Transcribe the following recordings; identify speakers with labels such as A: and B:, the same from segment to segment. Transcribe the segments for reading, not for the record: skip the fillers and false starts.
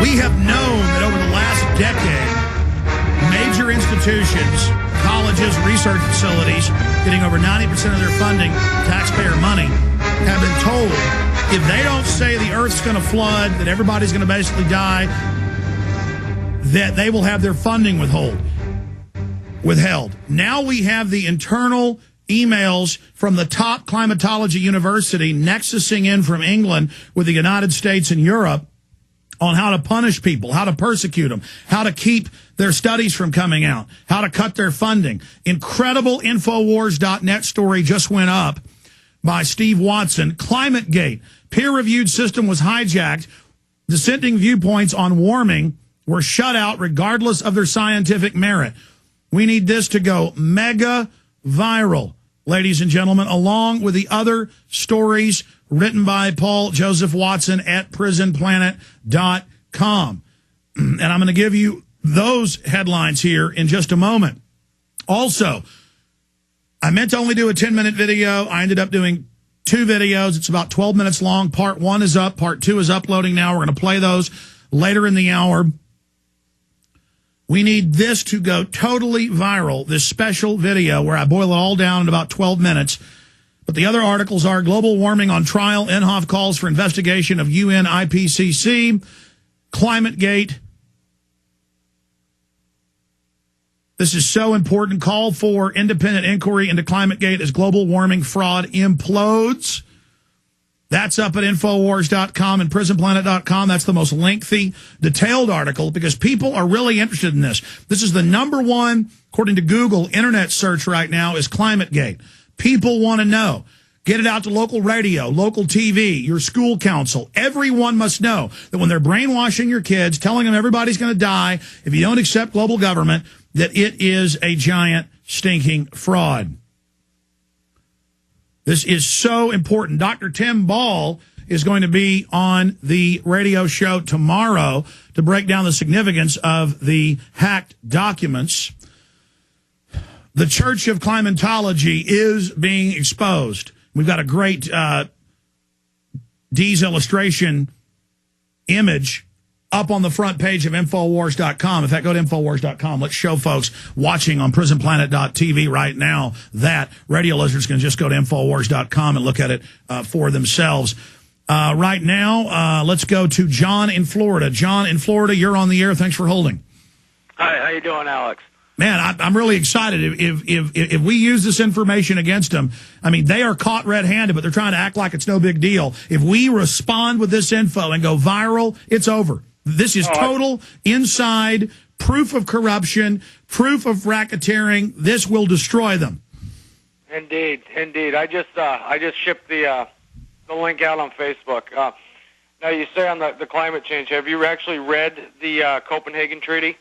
A: We have known that over the last decade, major institutions, colleges, research facilities, getting over 90% of their funding, taxpayer money, have been told if they don't say the earth's going to flood, that everybody's going to basically die, that they will have their funding withheld. Now we have the internal emails from the top climatology university nexusing in from England with the United States and Europe on how to punish people, how to persecute them, how to keep their studies from coming out, how to cut their funding. Incredible Infowars.net story just went up by Steve Watson. ClimateGate, peer-reviewed system was hijacked. Dissenting viewpoints on warming were shut out regardless of their scientific merit. We need this to go mega viral, ladies and gentlemen, along with the other stories written by Paul Joseph Watson at prisonplanet.com. And I'm going to give you those headlines here in just a moment. Also, I meant to only do a 10-minute video. I ended up doing 2 videos. It's about 12 minutes long. Part 1 is up. Part 2 is uploading now. We're going to play those later in the hour. We need this to go totally viral, this special video where I boil it all down in about 12 minutes. But the other articles are global warming on trial, Inhofe calls for investigation of UN IPCC, ClimateGate. This is so important. Call for independent inquiry into ClimateGate as global warming fraud implodes. That's up at Infowars.com and PrisonPlanet.com. That's the most lengthy, detailed article because people are really interested in this. This is the #1, according to Google, internet search right now is ClimateGate. People want to know. Get it out to local radio, local TV, your school council. Everyone must know that when they're brainwashing your kids, telling them everybody's going to die if you don't accept global government, that it is a giant stinking fraud. This is so important. Dr. Tim Ball is going to be on the radio show tomorrow to break down the significance of the hacked documents. The Church of Climatology is being exposed. We've got a great Dee's illustration image up on the front page of Infowars.com. In fact, go to Infowars.com. Let's show folks watching on PrisonPlanet.tv right now that radio listeners can just go to Infowars.com and look at it for themselves. Right now, let's go to John in Florida. John in Florida, you're on the air. Thanks for holding.
B: Hi, how you doing, Alex?
A: Man, I'm really excited. If we use this information against them, I mean, they are caught red-handed, but they're trying to act like it's no big deal. If we respond with this info and go viral, it's over. This is total inside proof of corruption, proof of racketeering. This will destroy them.
B: Indeed. I just shipped the link out on Facebook. Now, you say on the climate change, have you actually read the Copenhagen Treaty?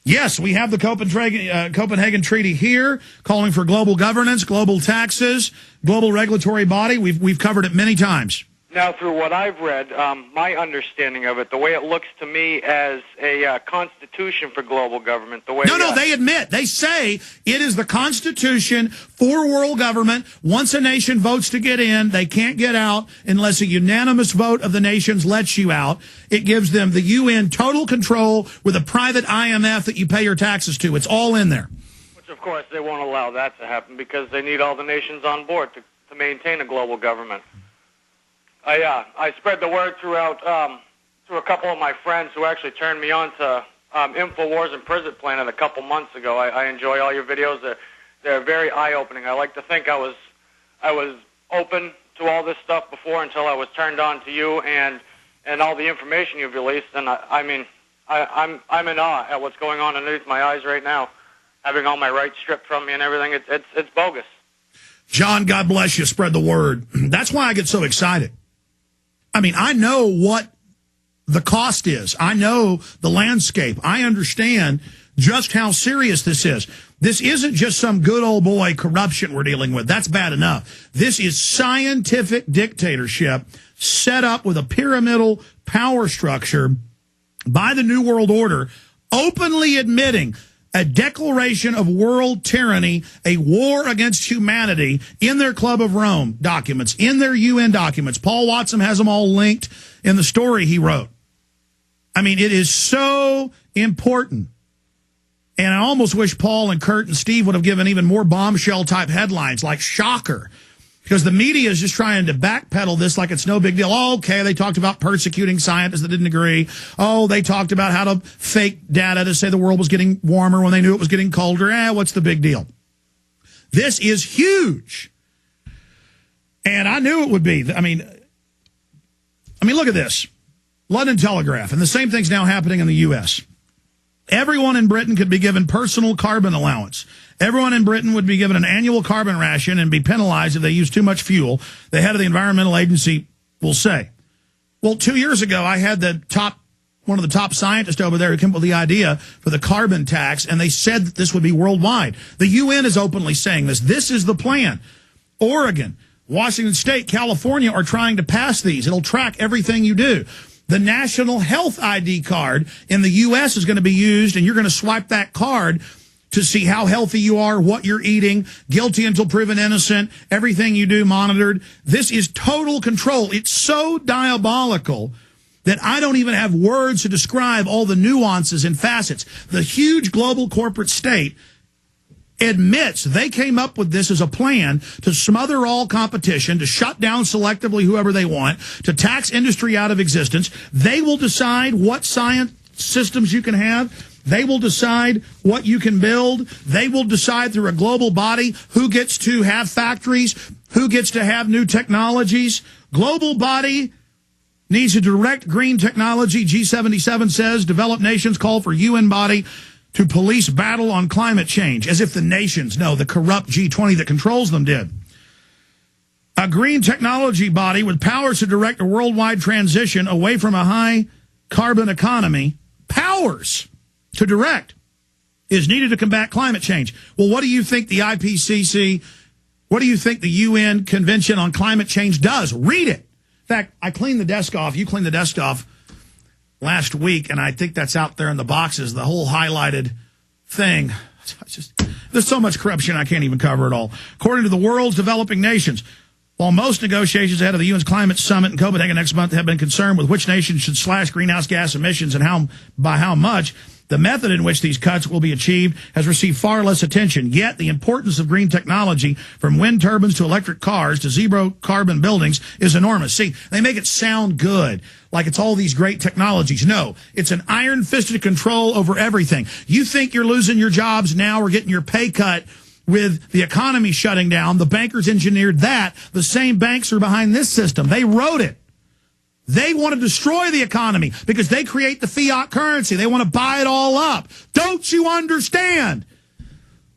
A: Yes, we have the Copenhagen Treaty here, calling for global governance, global taxes, global regulatory body. We've covered it many times.
B: Now, through what I've read, my understanding of it, the way it looks to me as a constitution for global government, the way...
A: No, they admit. They say it is the constitution for world government. Once a nation votes to get in, they can't get out unless a unanimous vote of the nations lets you out. It gives them the UN total control with a private IMF that you pay your taxes to. It's all in there.
B: Which, of course, they won't allow that to happen because they need all the nations on board to maintain a global government. I spread the word throughout through a couple of my friends who actually turned me on to Infowars and Prison Planet a couple months ago. I enjoy all your videos. They're very eye-opening. I like to think I was open to all this stuff before until I was turned on to you and all the information you've released. And I'm in awe at what's going on underneath my eyes right now, having all my rights stripped from me and everything. It's bogus.
A: John, God bless you. Spread the word. That's why I get so excited. I mean, I know what the cost is. I know the landscape. I understand just how serious this is. This isn't just some good old boy corruption we're dealing with. That's bad enough. This is scientific dictatorship set up with a pyramidal power structure by the New World Order, openly admitting a declaration of world tyranny, a war against humanity in their Club of Rome documents, in their UN documents. Paul Watson has them all linked in the story he wrote. I mean, it is so important. And I almost wish Paul and Kurt and Steve would have given even more bombshell-type headlines, like shocker, because the media is just trying to backpedal this like it's no big deal. Oh, okay, they talked about persecuting scientists that didn't agree. Oh, they talked about how to fake data to say the world was getting warmer when they knew it was getting colder. What's the big deal? This is huge. And I knew it would be. I mean, look at this. London Telegraph, and the same thing's now happening in the U.S. Everyone in Britain could be given personal carbon allowance. Everyone in Britain would be given an annual carbon ration and be penalized if they use too much fuel, the head of the Environmental Agency will say. Well, 2 years ago, I had one of the top scientists over there who came up with the idea for the carbon tax, and they said that this would be worldwide. The UN is openly saying this. This is the plan. Oregon, Washington State, California are trying to pass these. It'll track everything you do. The National Health ID card in the U.S. is going to be used, and you're going to swipe that card to see how healthy you are, what you're eating, guilty until proven innocent, everything you do monitored. This is total control. It's so diabolical that I don't even have words to describe all the nuances and facets. The huge global corporate state admits they came up with this as a plan to smother all competition, to shut down selectively whoever they want, to tax industry out of existence. They will decide what science systems you can have. They will decide what you can build. They will decide through a global body who gets to have factories, who gets to have new technologies. Global body needs to direct green technology. G77 says developed nations call for UN body to police battle on climate change, as if the nations, no, the corrupt G20 that controls them did. A green technology body with powers to direct a worldwide transition away from a high carbon economy, powers to direct, is needed to combat climate change. Well, what do you think the IPCC, what do you think the UN Convention on Climate Change does? Read it. In fact, I cleaned the desk off. You cleaned the desk off last week, and I think that's out there in the boxes, the whole highlighted thing. There's so much corruption, I can't even cover it all. According to the world's developing nations, while most negotiations ahead of the UN's climate summit in Copenhagen next month have been concerned with which nation should slash greenhouse gas emissions and by how much, the method in which these cuts will be achieved has received far less attention. Yet the importance of green technology, from wind turbines to electric cars to zero carbon buildings, is enormous. See, they make it sound good, like it's all these great technologies. No, it's an iron-fisted control over everything. You think you're losing your jobs now or getting your pay cut with the economy shutting down. The bankers engineered that. The same banks are behind this system. They wrote it. They want to destroy the economy because they create the fiat currency. They want to buy it all up. Don't you understand?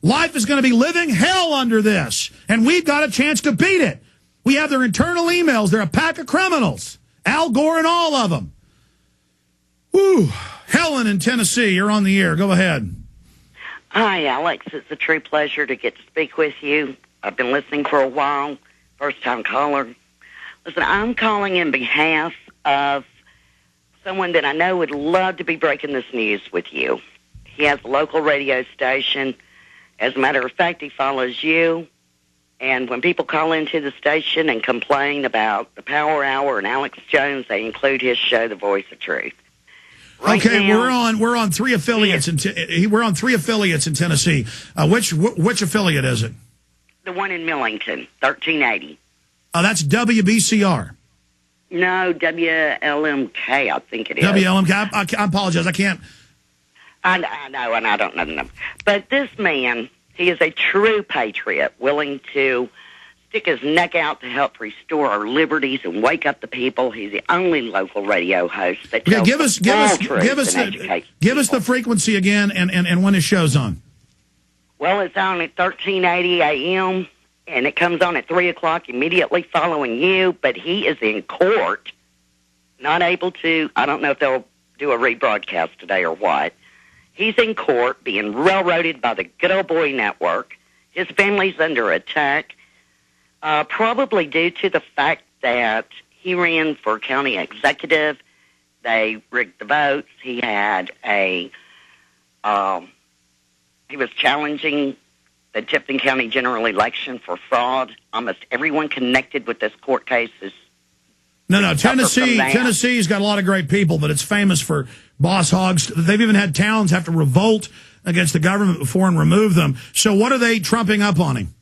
A: Life is going to be living hell under this, and we've got a chance to beat it. We have their internal emails. They're a pack of criminals. Al Gore and all of them. Whew. Helen in Tennessee, you're on the air. Go ahead.
C: Hi, Alex. It's a true pleasure to get to speak with you. I've been listening for a while. First-time caller. Listen, I'm calling in behalf of someone that I know would love to be breaking this news with you. He has a local radio station. As a matter of fact, he follows you. And when people call into the station and complain about the Power Hour and Alex Jones, they include his show, The Voice of Truth. Right
A: okay,
C: now,
A: we're on three affiliates we're on three affiliates in Tennessee. Which affiliate is it?
C: The one in Millington, 1380.
A: That's WBCR.
C: No, WLMK, I think it is.
A: WLMK. I apologize. I can't.
C: I know, and I don't know the number. But this man, he is a true patriot, willing to stick his neck out to help restore our liberties and wake up the people. He's the only local radio host that tells
A: give us the frequency again and when his show's on.
C: Well, it's on at 1380 a.m., and it comes on at 3 o'clock immediately following you, but he is in court, not able to, I don't know if they'll do a rebroadcast today or what. He's in court being railroaded by the Good Old Boy Network. His family's under attack, probably due to the fact that he ran for county executive. They rigged the votes. He had he was challenging the Tipton County general election for fraud. Almost everyone connected with this court case is
A: No. Tennessee's got a lot of great people, but it's famous for boss hogs. They've even had towns have to revolt against the government before and remove them. So what are they trumping up on him?